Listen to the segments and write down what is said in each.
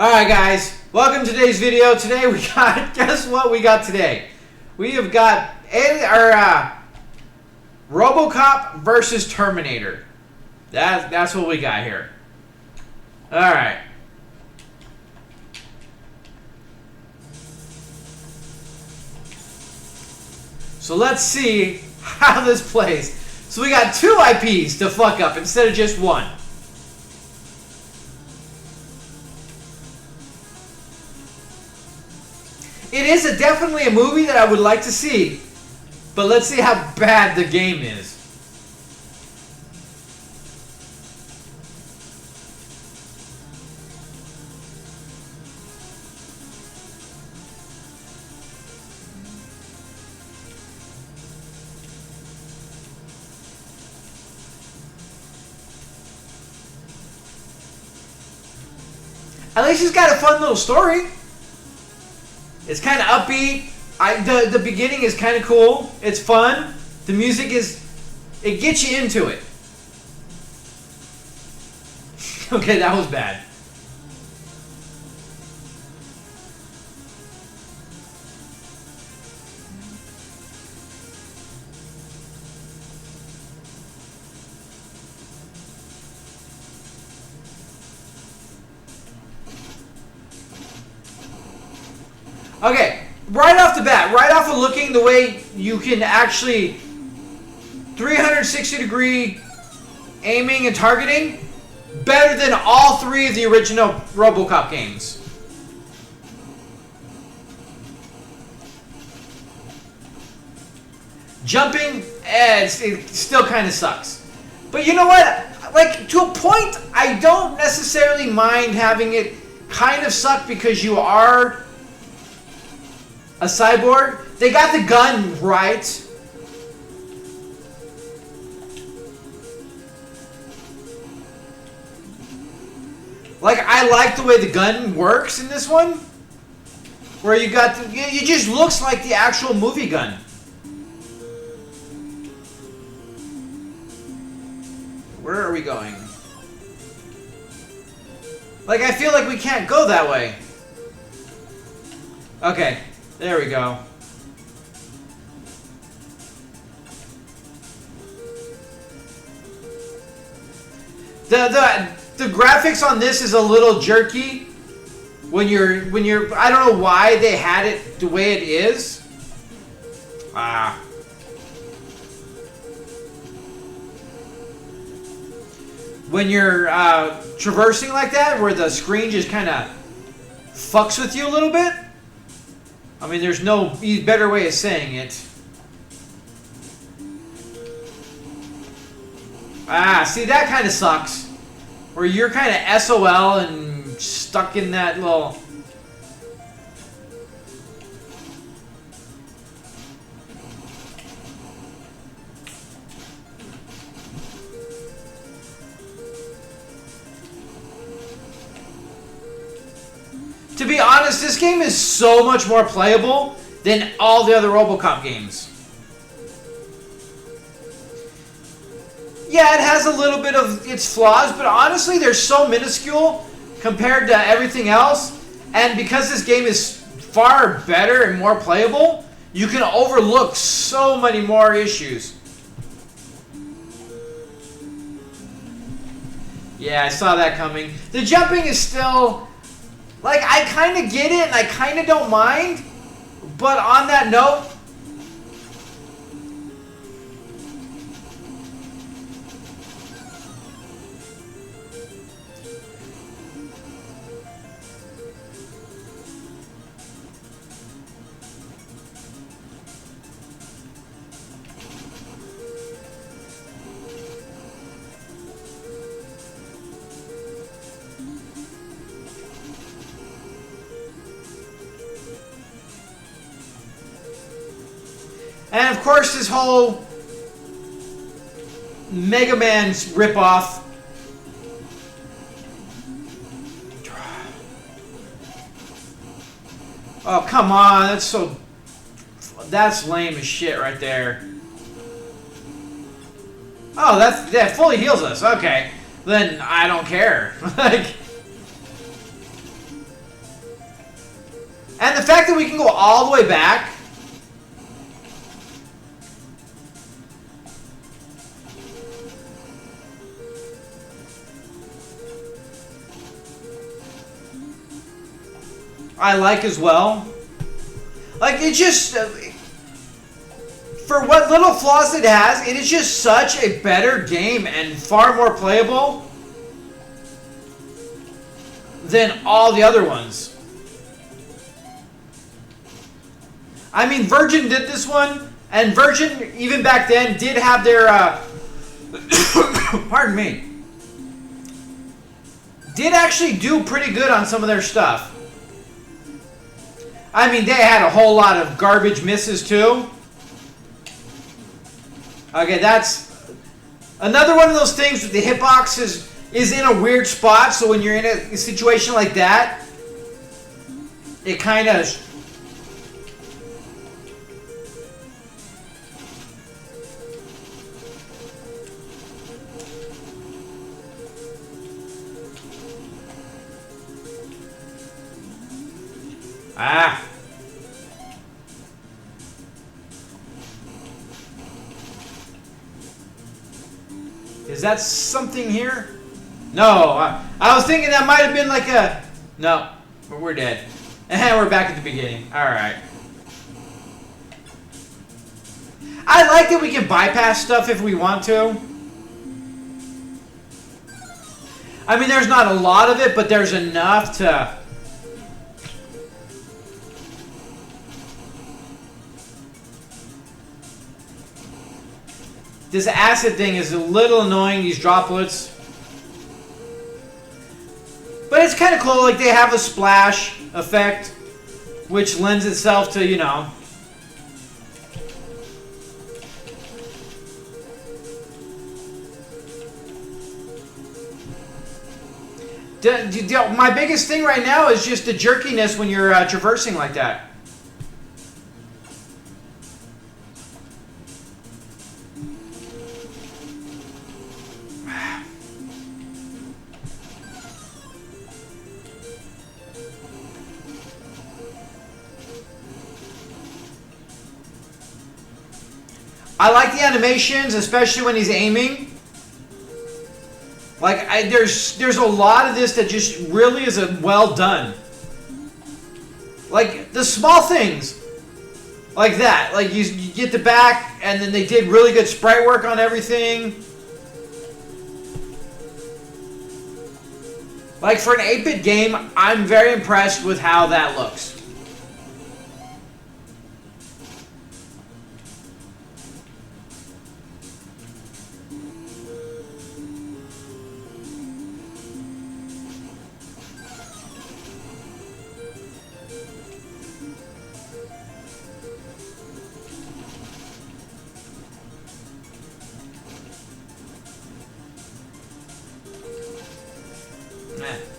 Alright guys, welcome to today's video. Today we got, guess what we got today? We have got RoboCop versus Terminator. That's what we got here. Alright. So let's see how this plays. So we got two IPs to fuck up instead of just one. It is definitely a movie that I would like to see, but let's see how bad the game is. At least it's got a fun little story. It's kind of upbeat. The beginning is kind of cool. It's fun. The music it gets you into it. Okay, that was bad. Okay, right off the bat, right off of looking the way you can actually 360 degree aiming and targeting, better than all three of the original RoboCop games. Jumping, it still kind of sucks. But you know what? Like, to a point, I don't necessarily mind having it kind of suck because you are a cyborg. They got the gun right. Like, I like the way the gun works in this one. Where you got it just looks like the actual movie gun. Where are we going? Like, I feel like we can't go that way. Okay. There we go. The graphics on this is a little jerky when you're I don't know why they had it the way it is. When you're traversing like that, where the screen just kind of fucks with you a little bit. I mean, there's no better way of saying it. See, that kind of sucks. Where you're kind of SOL and stuck in that little... To be honest, this game is so much more playable than all the other RoboCop games. Yeah, it has a little bit of its flaws, but honestly, they're so minuscule compared to everything else. And because this game is far better and more playable, you can overlook so many more issues. Yeah, I saw that coming. The jumping is still... Like, I kind of get it, and I kind of don't mind. But on that note... And of course, this whole Mega Man's ripoff. Oh, come on. That's lame as shit right there. Oh, that fully heals us. Okay. Then I don't care. Like, And the fact that we can go all the way back. I like as well. Like, it just... for what little flaws it has, it is just such a better game and far more playable than all the other ones. I mean, Virgin did this one, and Virgin, even back then, did have their, pardon me, did actually do pretty good on some of their stuff. I mean, they had a whole lot of garbage misses, too. Okay, that's another one of those things with the hitbox is in a weird spot, so when you're in a situation like that, it kind of... Ah. Is that something here? No, I was thinking that might have been like a... No, we're dead. And we're back at the beginning. Alright. I like that we can bypass stuff if we want to. I mean, there's not a lot of it, but there's enough to... This acid thing is a little annoying, these droplets. But it's kind of cool, like they have a splash effect, which lends itself to, you know. My biggest thing right now is just the jerkiness when you're traversing like that. I like the animations, especially when he's aiming. Like, there's a lot of this that just really is well done. Like, the small things. Like that. Like, you get the back, and then they did really good sprite work on everything. Like, for an 8-bit game, I'm very impressed with how that looks.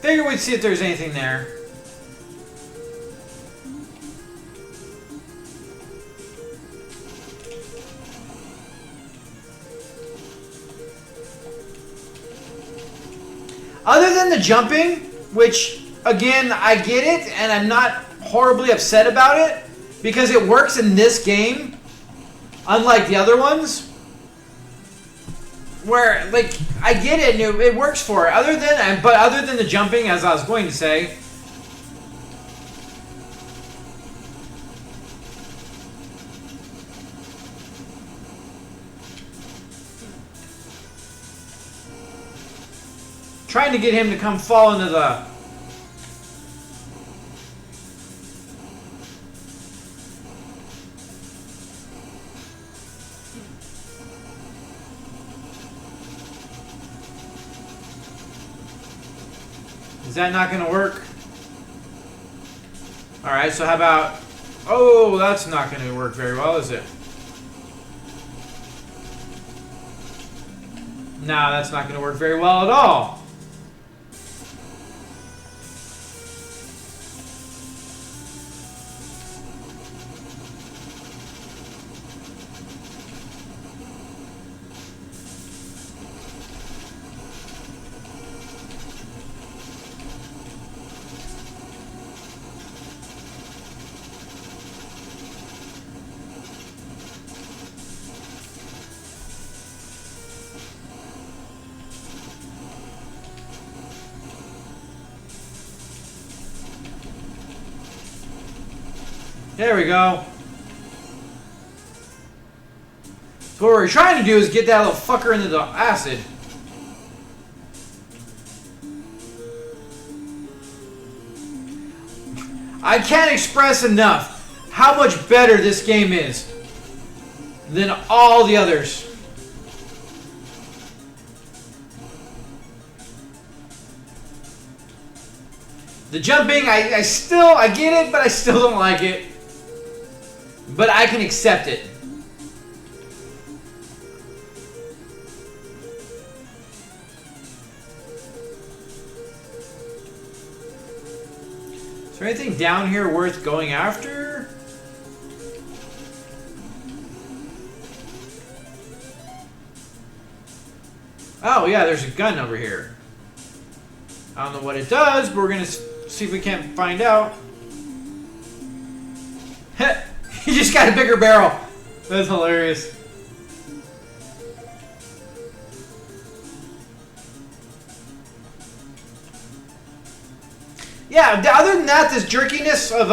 Figure we'd see if there's anything there. Other than the jumping, which, again, I get it, and I'm not horribly upset about it, because it works in this game, unlike the other ones. Where, like, I get it, and it works for it. But other than the jumping, as I was going to say, trying to get him to come fall into the... Is that not going to work? Alright, so how about... Oh, that's not going to work very well, is it? No, that's not going to work very well at all. There we go. So what we're trying to do is get that little fucker into the acid. I can't express enough how much better this game is than all the others. The jumping, I get it, but I still don't like it. But I can accept it. Is there anything down here worth going after? Oh yeah, there's a gun over here. I don't know what it does, but we're gonna see if we can't find out. He just got a bigger barrel. That's hilarious. Yeah, other than that, this jerkiness of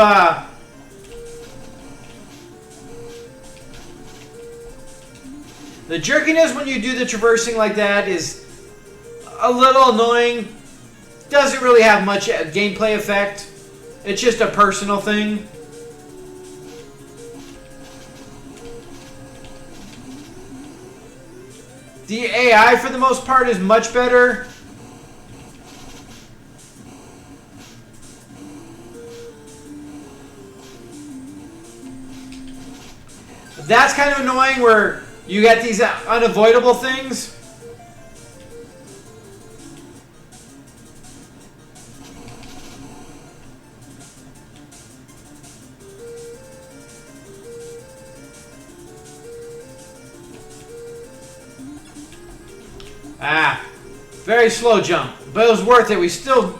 the jerkiness when you do the traversing like that is a little annoying. Doesn't really have much gameplay effect. It's just a personal thing. The AI, for the most part, is much better. That's kind of annoying where you get these unavoidable things. Very slow jump, but it was worth it. We still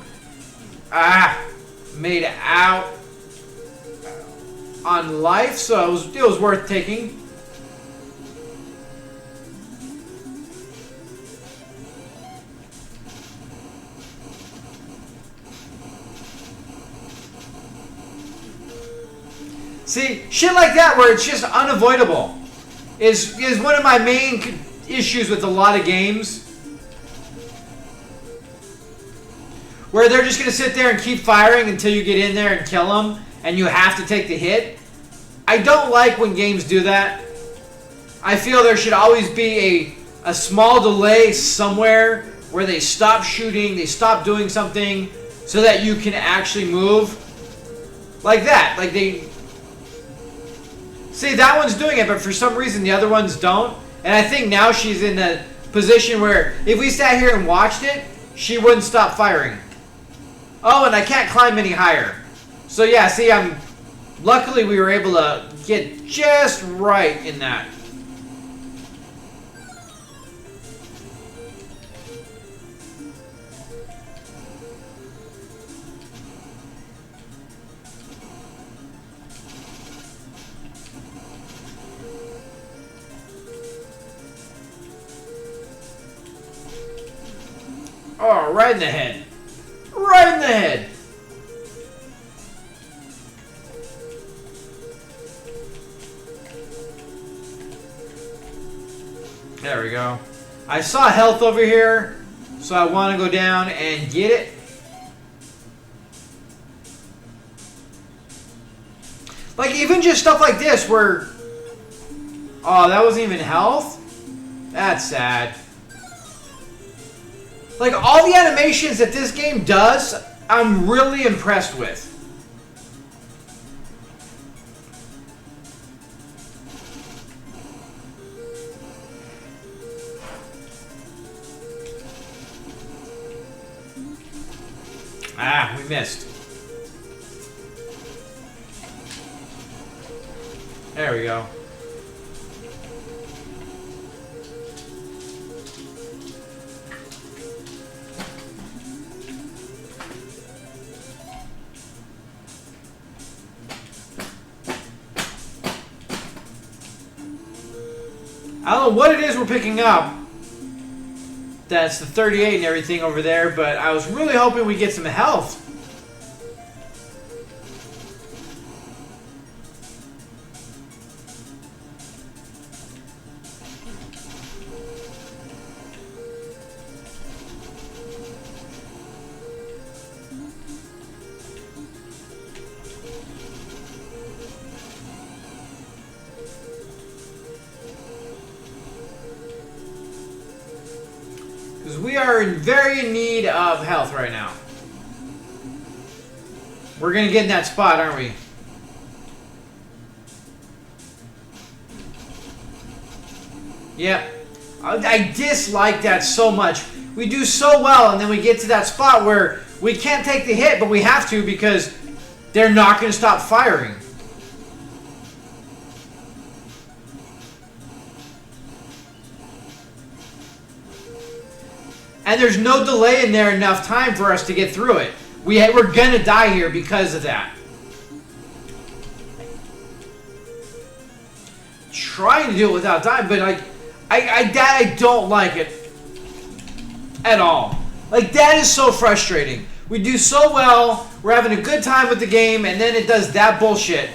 made it out on life, so it was worth taking. See, shit like that where it's just unavoidable is one of my main issues with a lot of games. Where they're just going to sit there and keep firing until you get in there and kill them, and you have to take the hit. I don't like when games do that. I feel there should always be a small delay somewhere where they stop shooting, they stop doing something, so that you can actually move. Like that. Like they... See, that one's doing it, but for some reason the other ones don't. And I think now she's in a position where if we sat here and watched it, she wouldn't stop firing. Oh, and I can't climb any higher. So yeah, see, luckily we were able to get just right in that. Oh, right in the head. Right in the head. There we go. I saw health over here, so I want to go down and get it. Like, even just stuff like this where... Oh, that wasn't even health? That's sad. Like, all the animations that this game does, I'm really impressed with. Ah, we missed. There we go. I don't know what it is we're picking up. That's the 38 and everything over there, but I was really hoping we get some health. we are in very need of health right now. We're going to get in that spot, aren't we? Yep. I dislike that so much. We do so well, and then we get to that spot where we can't take the hit, but we have to because they're not going to stop firing. And there's no delay in there enough time for us to get through it. We're going to die here because of that. Trying to do it without dying, but like, I don't like it at all. Like, that is so frustrating. We do so well, we're having a good time with the game, and then it does that bullshit.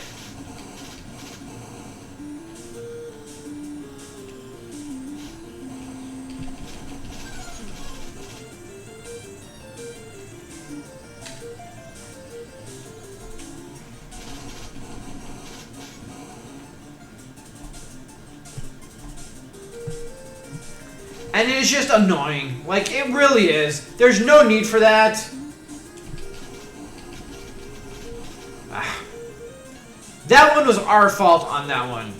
And it is just annoying. Like, it really is. There's no need for that. That one was our fault on that one.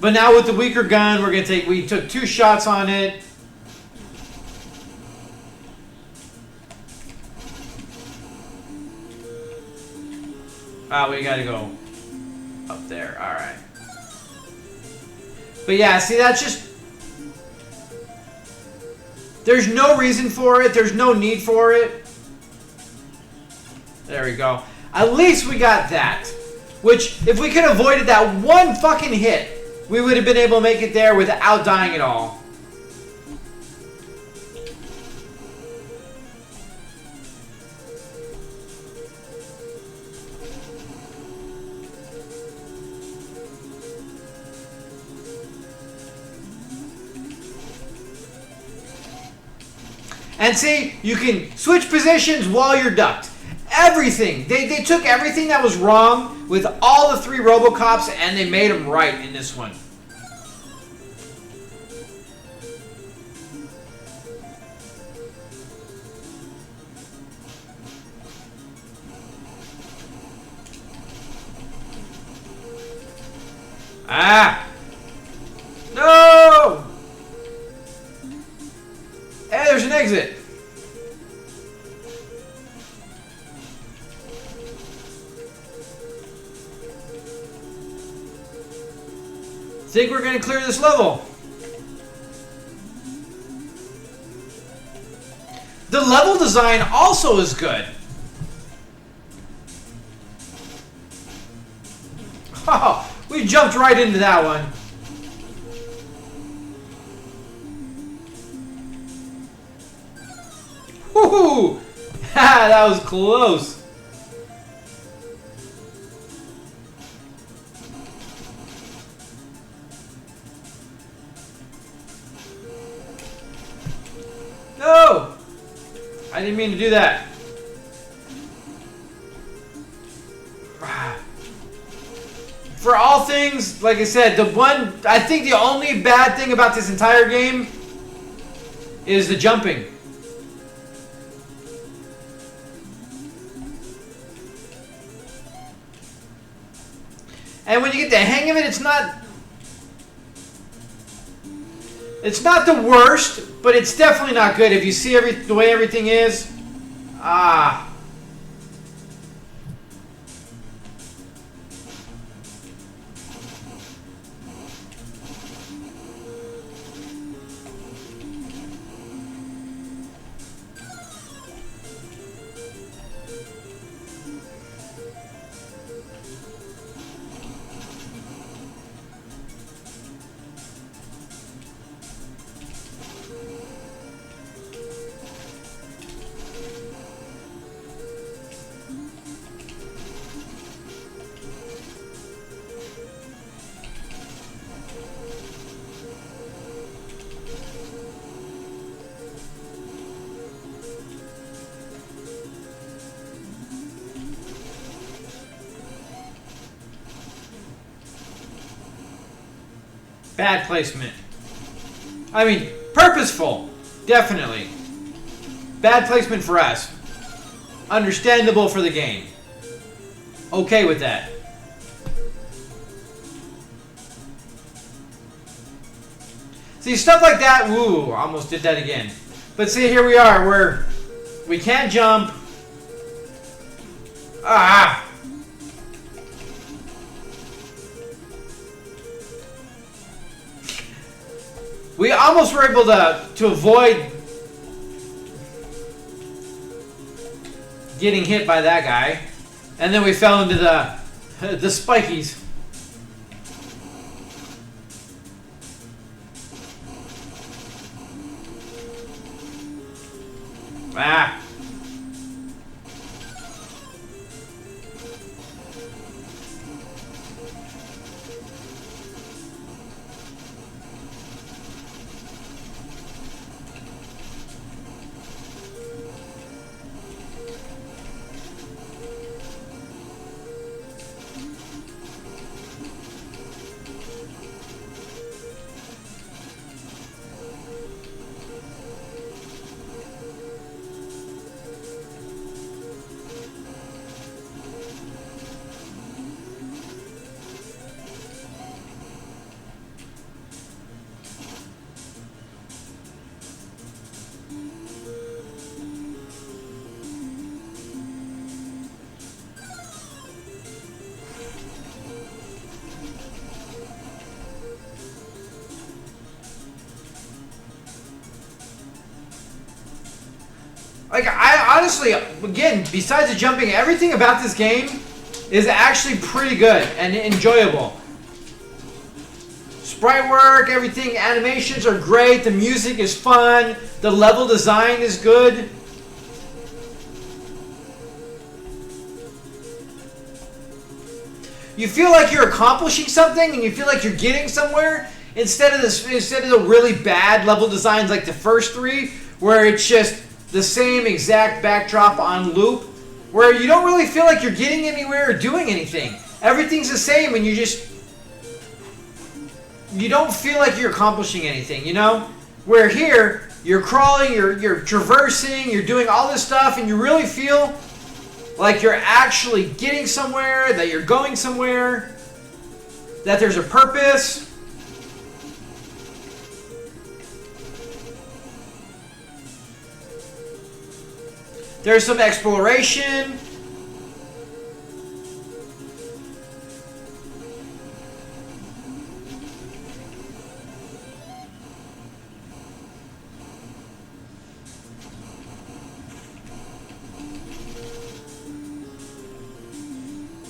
But now with the weaker gun, we're gonna take. We took 2 shots on it. We gotta go up there. Alright. But yeah, see, that's just... There's no reason for it. There's no need for it. There we go. At least we got that. Which, if we could have avoided that one fucking hit, we would have been able to make it there without dying at all. And see, you can switch positions while you're ducked. Everything. They took everything that was wrong with all the 3 Robocops and they made them right in this one. Ah! No! Hey, there's an exit. Think we're going to clear this level. The level design also is good. Oh, we jumped right into that one. Woohoo! Ha, that was close. No! I didn't mean to do that. For all things, like I said, I think the only bad thing about this entire game is the jumping. And when you get the hang of it, it's not the worst, but it's definitely not good. If you see the way everything is, Bad placement. I mean, purposeful. Definitely. Bad placement for us. Understandable for the game. Okay with that. See, stuff like that, woo, almost did that again. But see, here we are, we can't jump. Ah! We almost were able to avoid getting hit by that guy. And then we fell into the spikies. Ah. Like, I honestly, again, besides the jumping, everything about this game is actually pretty good and enjoyable. Sprite work, everything, animations are great, the music is fun, the level design is good. You feel like you're accomplishing something and you feel like you're getting somewhere instead of the really bad level designs like the first three, where it's just the same exact backdrop on loop, where you don't really feel like you're getting anywhere or doing anything. Everything's the same and you don't feel like you're accomplishing anything, you know? Where here, you're crawling, you're traversing, you're doing all this stuff, and you really feel like you're actually getting somewhere, that you're going somewhere, that there's a purpose. There's some exploration.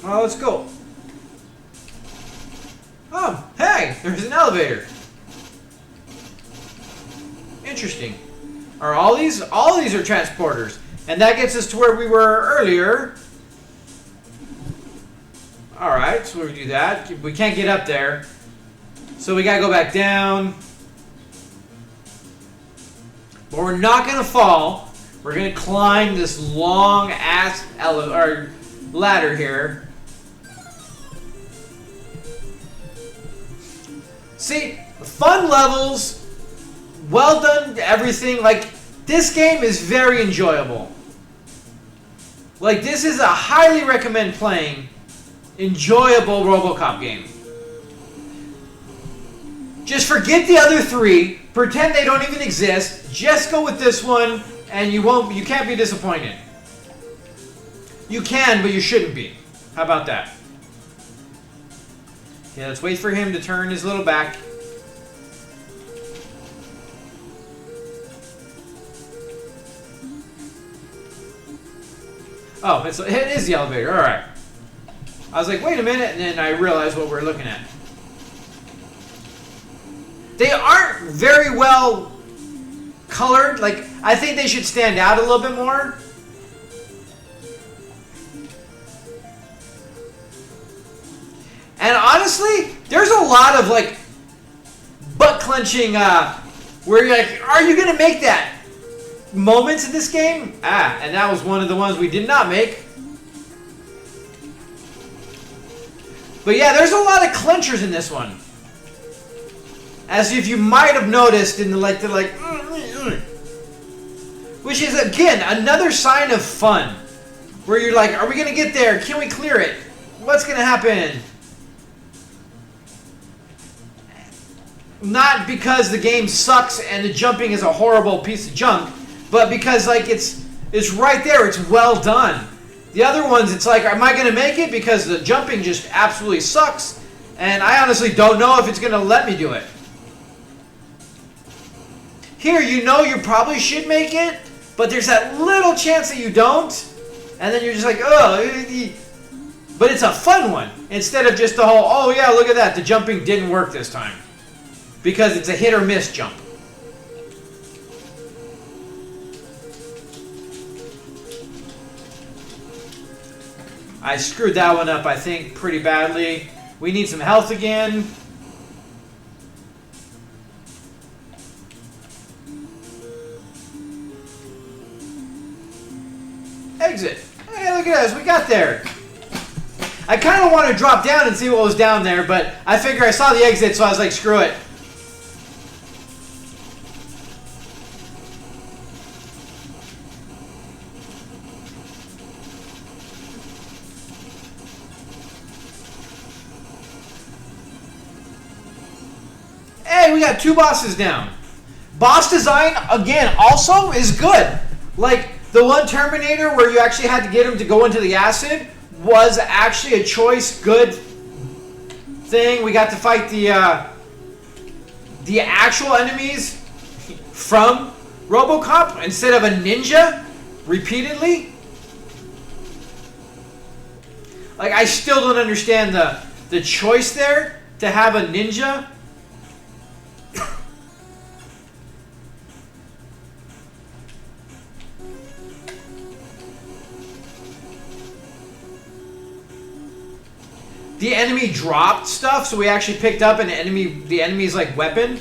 Well, let's go. Oh, hey, there's an elevator. Interesting. Are all these are transporters. And that gets us to where we were earlier. Alright, so we do that. We can't get up there. So we gotta go back down. But we're not gonna fall. We're gonna climb this long ass ladder here. See, fun levels, well done, everything. Like, this game is very enjoyable. Like, this is a highly recommend playing, enjoyable RoboCop game. Just forget the other three, pretend they don't even exist, just go with this one, and you can't be disappointed. You can, but you shouldn't be. How about that? Okay, let's wait for him to turn his little back. Oh, it is the elevator. All right. I was like, wait a minute, and then I realized what we're looking at. They aren't very well colored. Like, I think they should stand out a little bit more. And honestly, there's a lot of, like, butt-clenching, where you're like, are you going to make that? Moments in this game? And that was one of the ones we did not make. But yeah, there's a lot of clenchers in this one. As if you might have noticed in the which is again another sign of fun, where you're like, are we gonna get there? Can we clear it? What's gonna happen? Not because the game sucks and the jumping is a horrible piece of junk, but because like it's right there. It's well done. The other ones, it's like, am I gonna make it? Because the jumping just absolutely sucks, and I honestly don't know if it's gonna let me do it. Here, you know you probably should make it, but there's that little chance that you don't, and then you're just like, oh. But it's a fun one, instead of just the whole, oh yeah, look at that, the jumping didn't work this time. Because it's a hit or miss jump. I screwed that one up, I think, pretty badly. We need some health again. Exit. Hey, look at us. We got there. I kind of want to drop down and see what was down there, but I figure I saw the exit, so I was like, screw it. Hey, we got 2 bosses down. Boss design, again, also is good. Like, the one Terminator where you actually had to get him to go into the acid was actually a choice, good thing. We got to fight the actual enemies from RoboCop instead of a ninja repeatedly. Like, I still don't understand the choice there to have a ninja. The enemy dropped stuff, so we actually picked up the enemy's like weapon.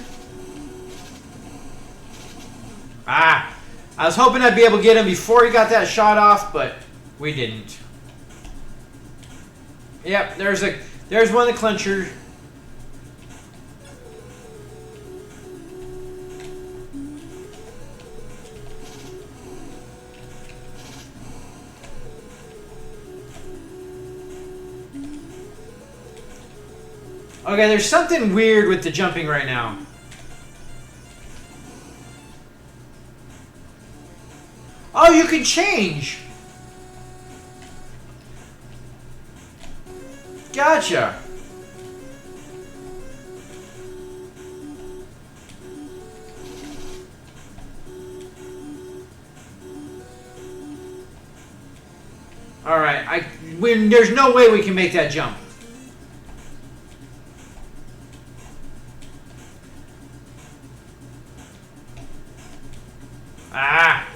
Ah, I was hoping I'd be able to get him before he got that shot off, but we didn't. Yep, there's one of the clinchers. Okay, there's something weird with the jumping right now. Oh, you can change. Gotcha. All right, there's no way we can make that jump. Ah!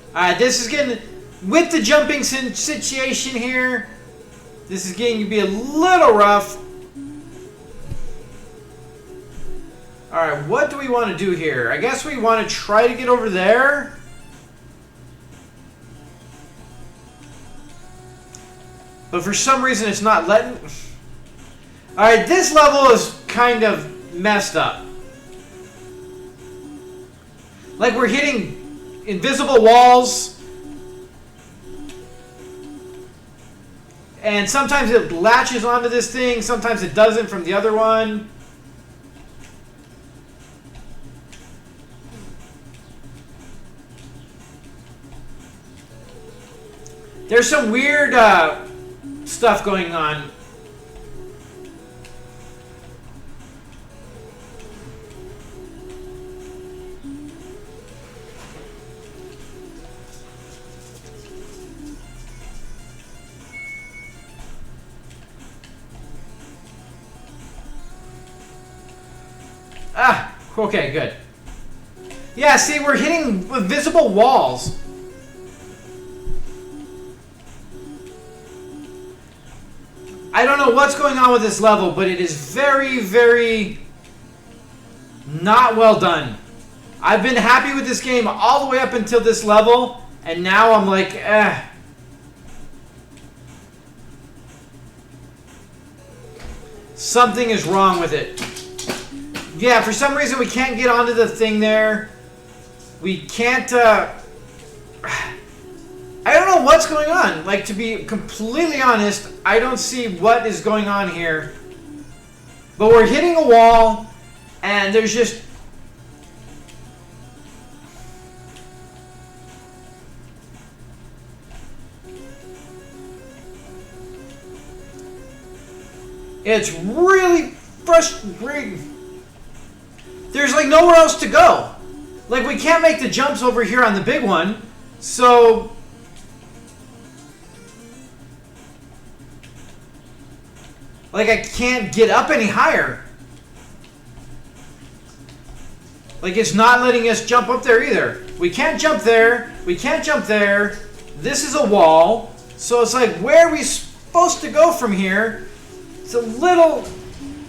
Alright, this is getting... With the jumping situation here, this is getting to be a little rough. Alright, what do we want to do here? I guess we want to try to get over there. But for some reason it's not letting... Alright, this level is kind of messed up. Like we're hitting invisible walls. And sometimes it latches onto this thing, sometimes it doesn't from the other one. There's some weird stuff going on. Ah, okay, good. Yeah, see, we're hitting invisible walls. I don't know what's going on with this level, but it is very, very not well done. I've been happy with this game all the way up until this level, and now I'm like, Something is wrong with it. Yeah, for some reason we can't get onto the thing there. We can't, I don't know what's going on. Like, to be completely honest, I don't see what is going on here. But we're hitting a wall, and there's just... It's really frustrating. There's like nowhere else to go. Like, we can't make the jumps over here on the big one. So... like, I can't get up any higher. Like, it's not letting us jump up there either. We can't jump there. We can't jump there. This is a wall. So it's like, where are we supposed to go from here? It's a little...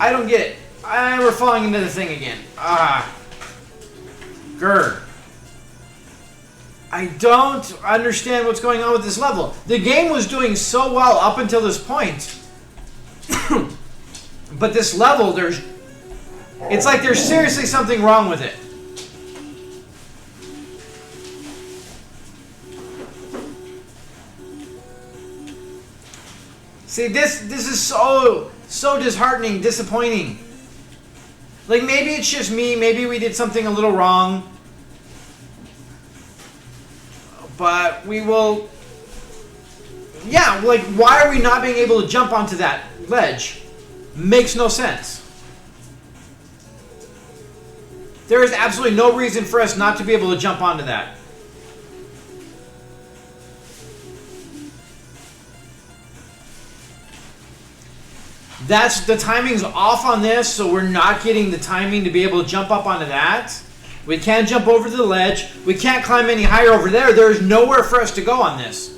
I don't get it. We're falling into the thing again. Grr. I don't understand what's going on with this level. The game was doing so well up until this point. But this level, there's... it's like there's seriously something wrong with it. See, this is so disheartening, disappointing. Like, maybe it's just me, maybe we did something a little wrong. But we will... yeah, like, why are we not being able to jump onto that ledge? Makes no sense. There is absolutely no reason for us not to be able to jump onto that. The timing's off on this, so we're not getting the timing to be able to jump up onto that. We can't jump over to the ledge. We can't climb any higher over there. There's nowhere for us to go on this.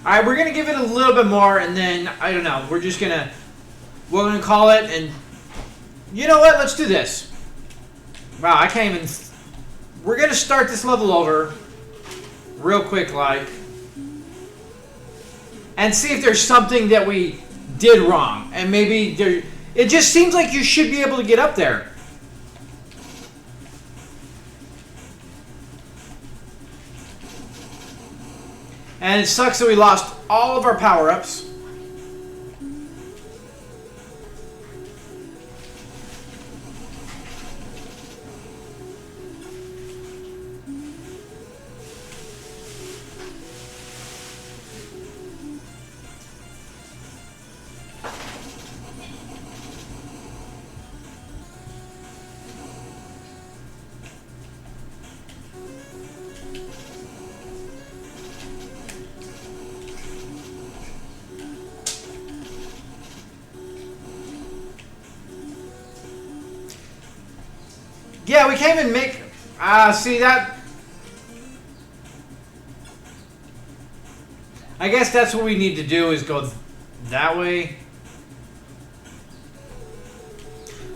Alright, we're going to give it a little bit more, and then, I don't know, we're going to call it, and you know what, let's do this. Wow, I can't even, we're going to start this level over, real quick, like, and see if there's something that we did wrong, and maybe there, it just seems like you should be able to get up there. And it sucks that we lost all of our power-ups. Yeah, we can't even make... see that... I guess that's what we need to do, is go that way.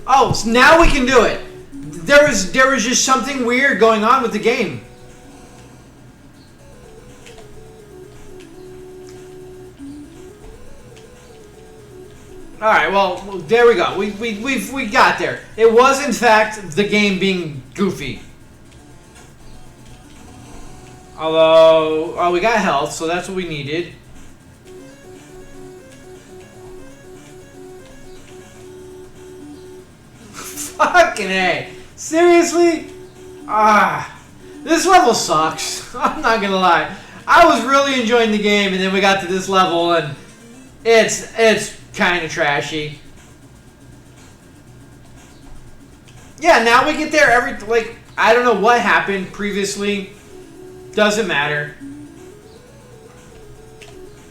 Oh, so now we can do it. There was just something weird going on with the game. Alright, well, there we go. We got there. It was, in fact, the game being goofy. Although, oh, we got health, so that's what we needed. Fucking A. Seriously? This level sucks. I'm not gonna lie. I was really enjoying the game, and then we got to this level, and it's kind of trashy. Yeah, now we get there like, I don't know what happened previously. Doesn't matter.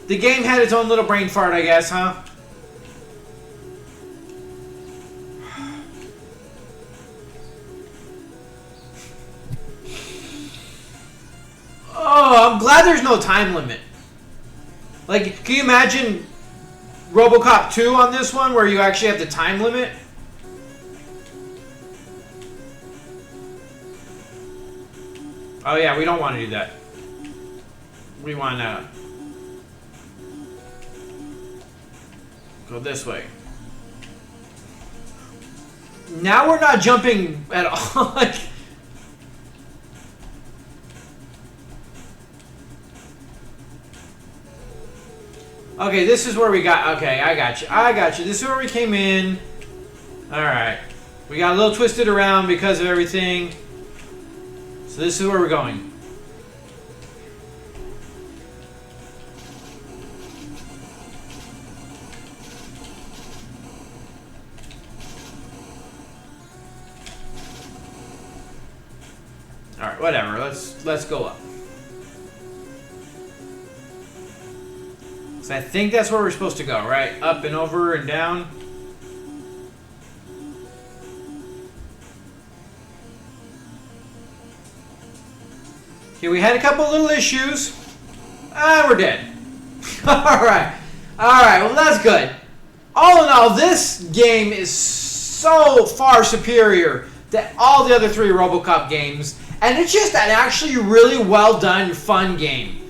The game had its own little brain fart, I guess, huh? Oh, I'm glad there's no time limit. Like, can you imagine RoboCop 2 on this one, where you actually have the time limit? Oh yeah, we don't want to do that. We want to go this way. Now we're not jumping at all. Like, okay, this is where we got... Okay, I got you. I got you. This is where we came in. Alright. We got a little twisted around because of everything. So this is where we're going. Alright, whatever. Let's go up. So I think that's where we're supposed to go, right? Up and over and down. Okay, we had a couple little issues. And we're dead. Alright. Alright, well that's good. All in all, this game is so far superior to all the other 3 RoboCop games. And it's just an actually really well done, fun game.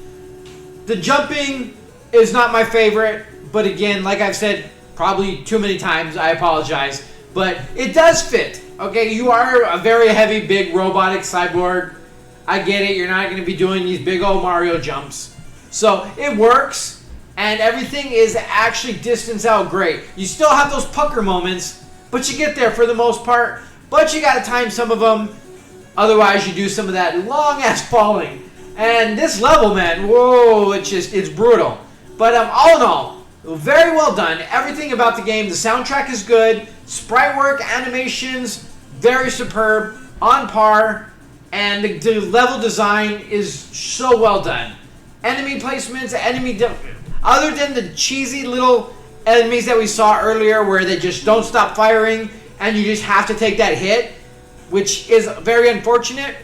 The jumping is not my favorite, but again, like I've said probably too many times, I apologize. But it does fit. Okay, you are a very heavy, big robotic cyborg. I get it, you're not going to be doing these big old Mario jumps. So it works, and everything is actually distanced out great. You still have those pucker moments, but you get there for the most part. But you got to time some of them. Otherwise, you do some of that long-ass falling. And this level, man, whoa, it's brutal. But all in all, very well done. Everything about the game, the soundtrack is good. Sprite work, animations, very superb, on par. And the level design is so well done. Enemy placements, other than the cheesy little enemies that we saw earlier where they just don't stop firing and you just have to take that hit, which is very unfortunate.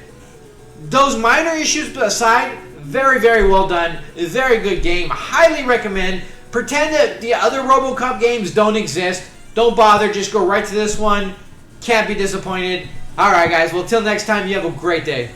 Those minor issues aside, very, very well done. Very good game. Highly recommend. Pretend that the other RoboCop games don't exist. Don't bother. Just go right to this one. Can't be disappointed. Alright guys, well till next time, you have a great day.